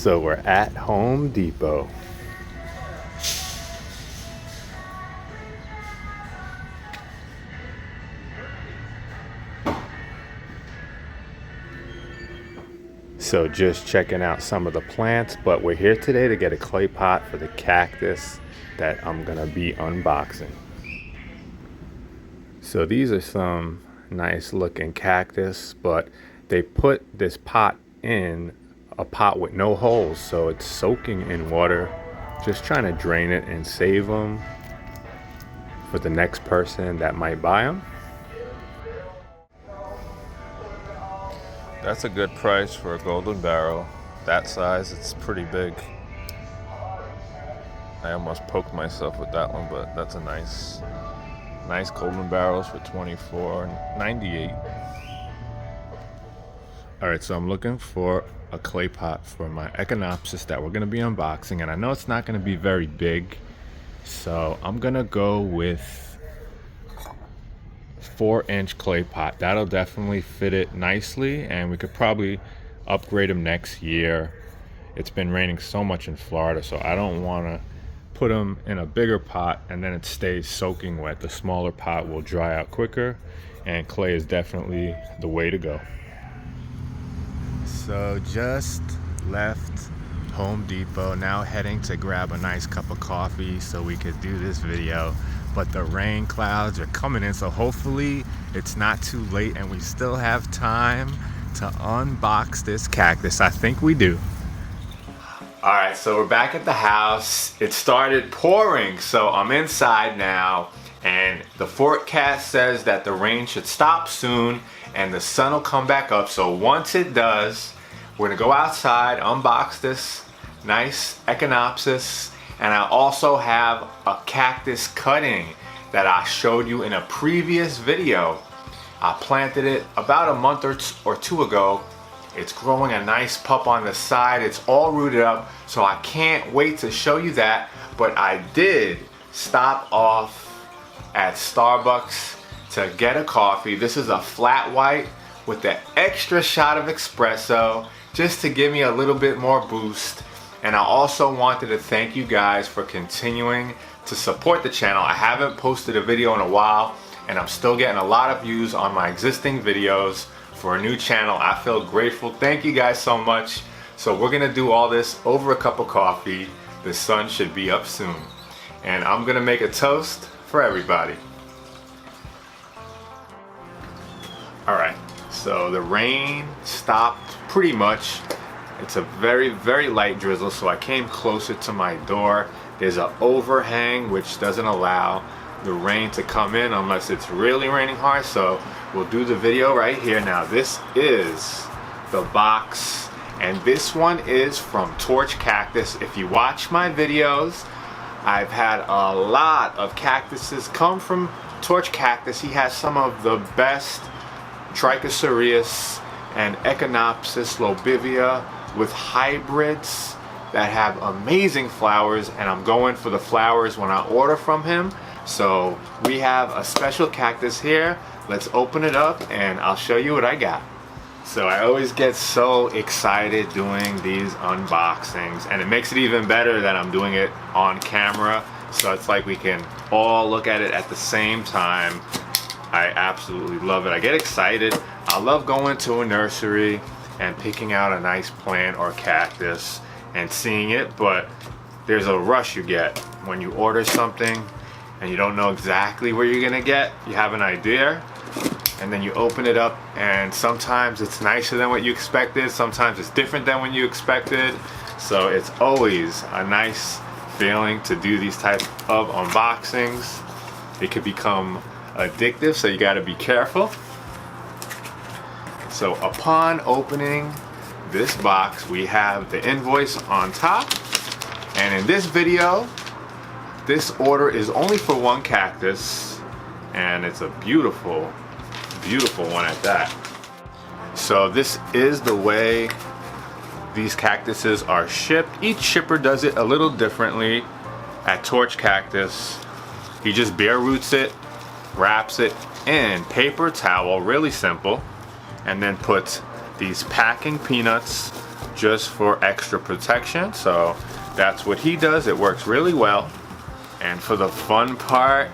So we're at Home Depot. So just checking out some of the plants, but we're here today to get a clay pot for the cactus that I'm gonna be unboxing. So these are some nice looking cactus, but they put this pot in a pot with no holes, so it's soaking in water. Just trying to drain it and save them for the next person that might buy them. That's a good price for a golden barrel. That size, it's pretty big. I almost poked myself with that one, but that's a nice golden barrels for $24.98. All right, so I'm looking for a clay pot for my Echinopsis that we're gonna be unboxing, and I know it's not gonna be very big, so I'm gonna go with 4-inch clay pot. That'll definitely fit it nicely, and we could probably upgrade them next year. It's been raining so much in Florida, so I don't want to put them in a bigger pot and then it stays soaking wet. The smaller pot will dry out quicker, and clay is definitely the way to go. So just left Home Depot, now heading to grab a nice cup of coffee so we could do this video. But the rain clouds are coming in, so hopefully it's not too late and we still have time to unbox this cactus. I think we do. All right, so we're back at the house. It started pouring, so I'm inside now, and the forecast says that the rain should stop soon and the sun will come back up. So once it does, we're gonna go outside, unbox this nice Echinopsis. And I also have a cactus cutting that I showed you in a previous video. I planted it about a month or two ago. It's growing a nice pup on the side. It's all rooted up, so I can't wait to show you that. But I did stop off at Starbucks to get a coffee. This is a flat white with the extra shot of espresso, just to give me a little bit more boost. And I also wanted to thank you guys for continuing to support the channel. I haven't posted a video in a while, and I'm still getting a lot of views on my existing videos. For a new channel, I feel grateful. Thank you guys so much. So we're gonna do all this over a cup of coffee. The sun should be up soon. And I'm gonna make a toast for everybody. All right, so the rain stopped pretty much. It's a very, very light drizzle, so I came closer to my door. There's an overhang which doesn't allow the rain to come in unless it's really raining hard, so we'll do the video right here. Now this is the box, and this one is from Torch Cactus. If you watch my videos, I've had a lot of cactuses come from Torch Cactus. He has some of the best Trichocereus and Echinopsis lobivia with hybrids that have amazing flowers, and I'm going for the flowers when I order from him. So we have a special cactus here. Let's open it up and I'll show you what I got. So I always get so excited doing these unboxings, and it makes it even better that I'm doing it on camera, so it's like we can all look at it at the same time. I absolutely love it. I get excited. I love going to a nursery and picking out a nice plant or cactus and seeing it, but there's a rush you get when you order something and you don't know exactly where you're gonna get. You have an idea, and then you open it up, and sometimes it's nicer than what you expected, sometimes it's different than what you expected. So it's always a nice feeling to do these types of unboxings. It could become addictive, so you got to be careful. So upon opening this box, we have the invoice on top, and in this video, this order is only for one cactus, and it's a beautiful, beautiful one at that. So this is the way these cactuses are shipped. Each shipper does it a little differently. At Torch Cactus, he just bare roots it, wraps it in paper towel, really simple, and then puts these packing peanuts just for extra protection. So that's what he does. It works really well. And for the fun part,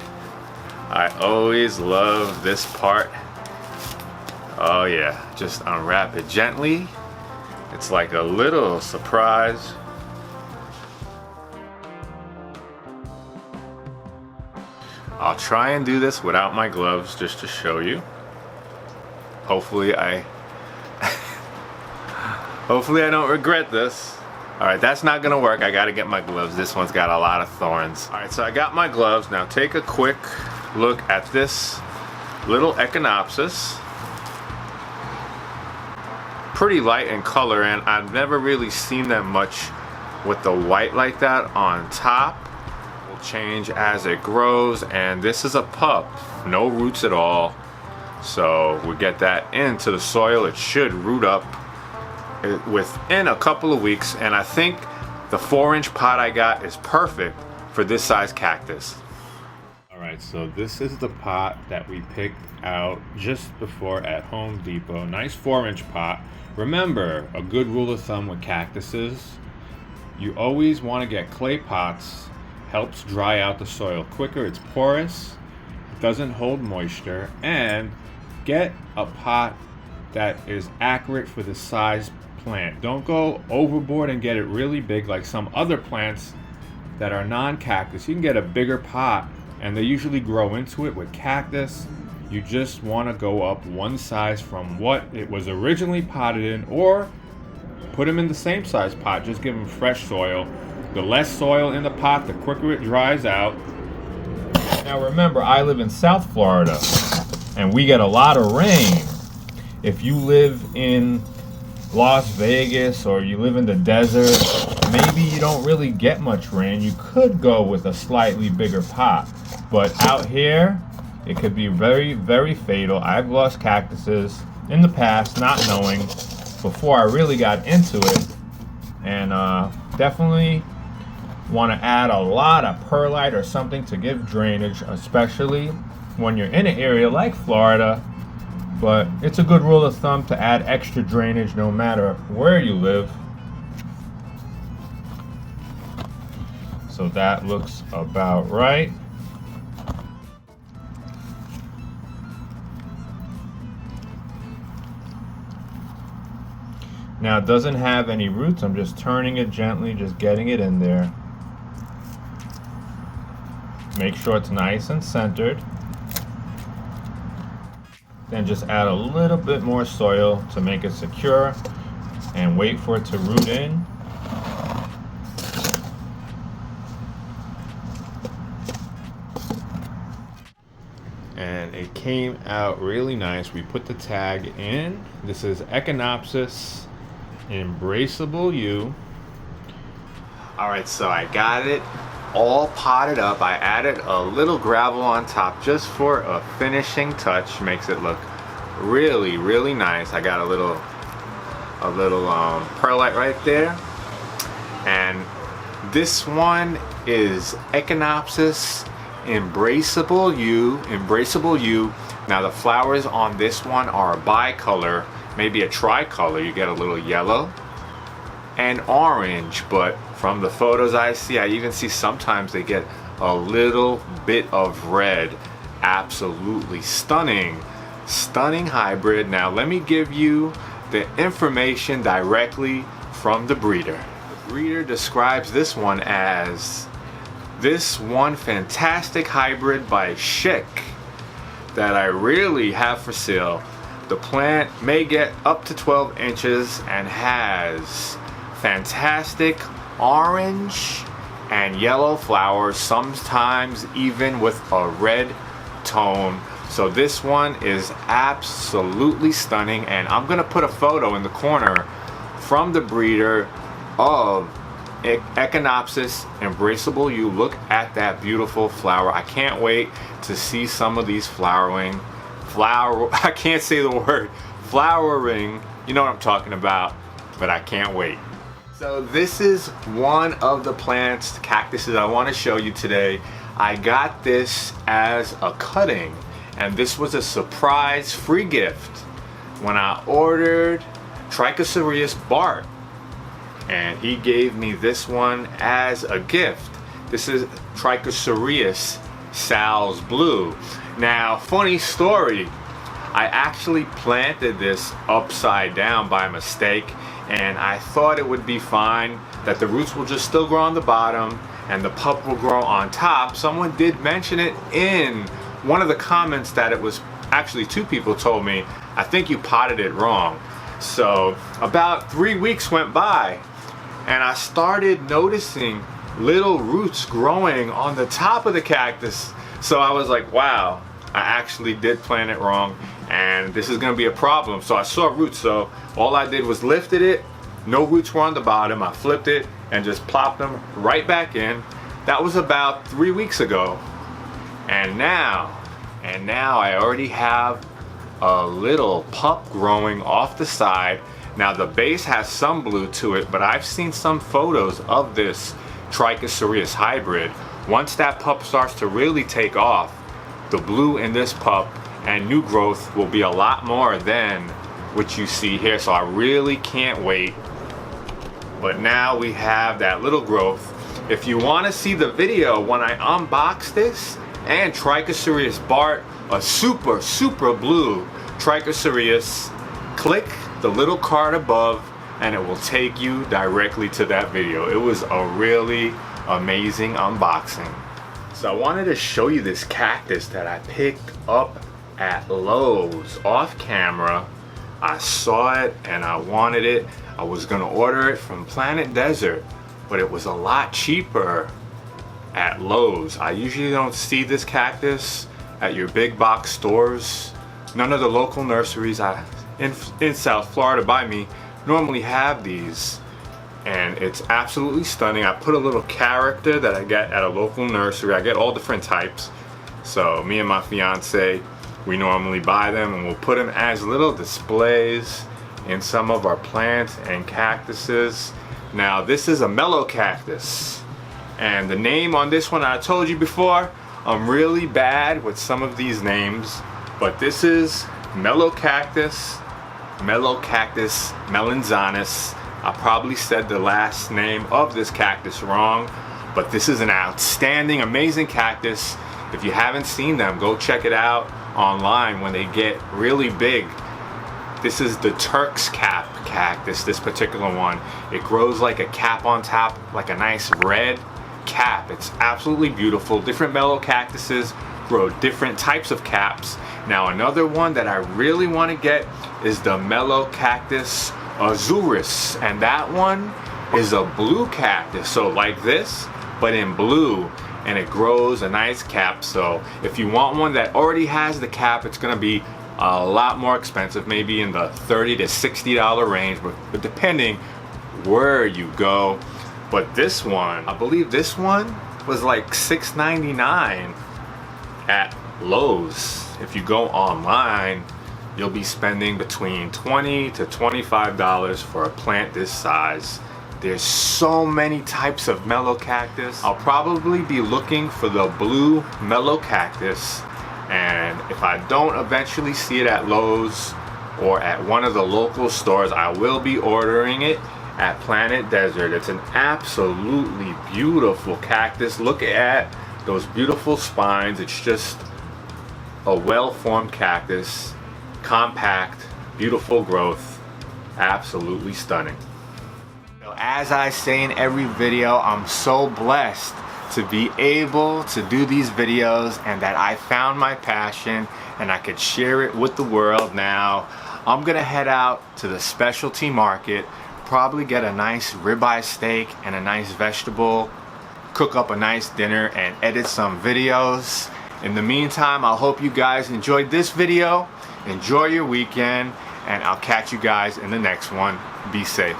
I always love this part. Oh yeah, just unwrap it gently. It's like a little surprise. I'll try and do this without my gloves just to show you. Hopefully I don't regret this. Alright, that's not gonna work. I gotta get my gloves. This one's got a lot of thorns. Alright, so I got my gloves. Now take a quick look at this little Echinopsis. Pretty light in color, and I've never really seen them much with the white like that on top. Will change as it grows, and this is a pup. No roots at all. So we get that into the soil. It should root up within a couple of weeks, and I think the 4-inch pot I got is perfect for this size cactus. Alright, so this is the pot that we picked out just before at Home Depot. Nice 4-inch pot. Remember, a good rule of thumb with cactuses, you always want to get clay pots. Helps dry out the soil quicker. It's porous, it doesn't hold moisture, and get a pot that is accurate for the size plant. Don't go overboard and get it really big like some other plants that are non-cactus. You can get a bigger pot and they usually grow into it. With cactus, you just want to go up one size from what it was originally potted in, or put them in the same size pot. Just give them fresh soil. The less soil in the pot, the quicker it dries out. Now remember, I live in South Florida and we get a lot of rain. If you live in Las Vegas or you live in the desert, maybe you don't really get much rain. You could go with a slightly bigger pot, but out here it could be very, very fatal. I've lost cactuses in the past not knowing before I really got into it, and definitely want to add a lot of perlite or something to give drainage, especially when you're in an area like Florida. But it's a good rule of thumb to add extra drainage no matter where you live. So that looks about right. Now it doesn't have any roots. I'm just turning it gently, just getting it in there. Make sure it's nice and centered. Then just add a little bit more soil to make it secure and wait for it to root in. And it came out really nice. We put the tag in. This is Echinopsis Embraceable U. Alright, so I got it all potted up. I added a little gravel on top just for a finishing touch. Makes it look really, really nice. I got a little perlite right there. And this one is Echinopsis Embraceable U. Now the flowers on this one are a bicolor, maybe a tricolor. You get a little yellow and orange, but from the photos I see, I even see sometimes they get a little bit of red. Absolutely stunning hybrid. Now let me give you the information directly from the breeder. The breeder describes this one as this one fantastic hybrid by Schick that I really have for sale. The plant may get up to 12 inches and has fantastic orange and yellow flowers, sometimes even with a red tone. So this one is absolutely stunning, and I'm gonna put a photo in the corner from the breeder of Echinopsis Embraceable U. Look at that beautiful flower. I can't wait to see some of these I can't say the word flowering. You know what I'm talking about, but I can't wait. So this is one of the plants, cactuses, I want to show you today. I got this as a cutting, and this was a surprise free gift when I ordered Trichocereus bark. and he gave me this one as a gift. This is Trichocereus Sal's Blue. Now, funny story, I actually planted this upside down by mistake, and I thought it would be fine, that the roots will just still grow on the bottom and the pup will grow on top. Someone did mention it in one of the comments, that it was actually 2 people told me, I think you potted it wrong. So about 3 weeks went by and I started noticing little roots growing on the top of the cactus. So I was like, wow, I actually did plant it wrong and this is gonna be a problem. So I saw roots, so all I did was lifted it, no roots were on the bottom, I flipped it and just plopped them right back in. That was about 3 weeks ago. And now I already have a little pup growing off the side. Now the base has some blue to it, but I've seen some photos of this Trichocereus hybrid. Once that pup starts to really take off, the blue in this pup and new growth will be a lot more than what you see here. So I really can't wait. But now we have that little growth. If you want to see the video when I unbox this and Trichocereus Bart, a super blue Trichocereus, click the little card above and it will take you directly to that video. It was a really amazing unboxing. So I wanted to show you this cactus that I picked up at Lowe's off camera. I saw it and I wanted it. I was gonna order it from Planet Desert, but it was a lot cheaper at Lowe's. I usually don't see this cactus at your big box stores. None of the local nurseries in South Florida by me normally have these, and it's absolutely stunning. I put a little character that I get at a local nursery. I get all different types. So me and my fiance, we normally buy them and we'll put them as little displays in some of our plants and cactuses. Now this is a melocactus, and the name on this one, I told you before, I'm really bad with some of these names, but this is melocactus melanzanus. I probably said the last name of this cactus wrong, but this is an outstanding, amazing cactus. If you haven't seen them, go check it out online when they get really big. This is the Turk's cap cactus, this particular one. It grows like a cap on top, like a nice red cap. It's absolutely beautiful. Different melocactuses grow different types of caps. Now another one that I really want to get is the melocactus azuris, and that one is a blue cactus, so like this but in blue, and it grows a nice cap. So if you want one that already has the cap, it's gonna be a lot more expensive, maybe in the $30 to $60 range, but depending where you go. But this one, I believe this one was like $6.99 at Lowe's. If you go online, you'll be spending between $20 to $25 for a plant this size. There's so many types of melocactus. I'll probably be looking for the blue melocactus, and if I don't eventually see it at Lowe's or at one of the local stores, I will be ordering it at Planet Desert. It's an absolutely beautiful cactus. Look at those beautiful spines. It's just a well-formed cactus, compact, beautiful growth, absolutely stunning. As I say in every video, I'm so blessed to be able to do these videos and that I found my passion and I could share it with the world. Now I'm gonna head out to the specialty market, probably get a nice ribeye steak and a nice vegetable, cook up a nice dinner and edit some videos. In the meantime, I hope you guys enjoyed this video. Enjoy your weekend, and I'll catch you guys in the next one. Be safe.